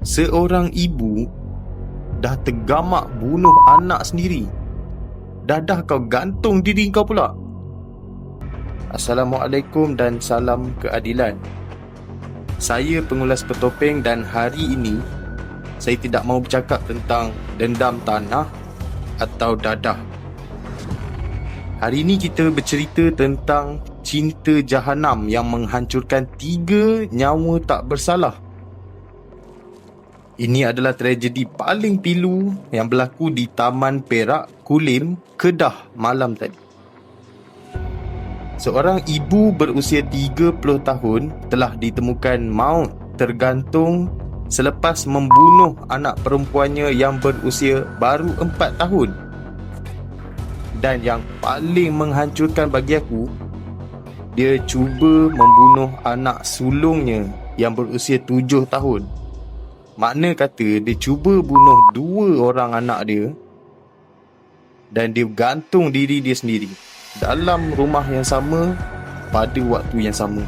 Seorang ibu dah tergamak bunuh anak sendiri. Dah kau gantung diri kau pula. Assalamualaikum dan salam keadilan. Saya pengulas Petopeng dan hari ini saya tidak mahu bercakap tentang dendam tanah atau dadah. Hari ini kita bercerita tentang cinta jahanam yang menghancurkan 3 nyawa tak bersalah. Ini adalah tragedi paling pilu yang berlaku di Taman Perak, Kulim, Kedah malam tadi. Seorang ibu berusia 30 tahun telah ditemukan maut tergantung selepas membunuh anak perempuannya yang berusia baru 4 tahun. Dan yang paling menghancurkan bagi aku, dia cuba membunuh anak sulungnya yang berusia 7 tahun. Makna kata dia cuba bunuh 2 orang anak dia dan dia gantung diri dia sendiri dalam rumah yang sama pada waktu yang sama.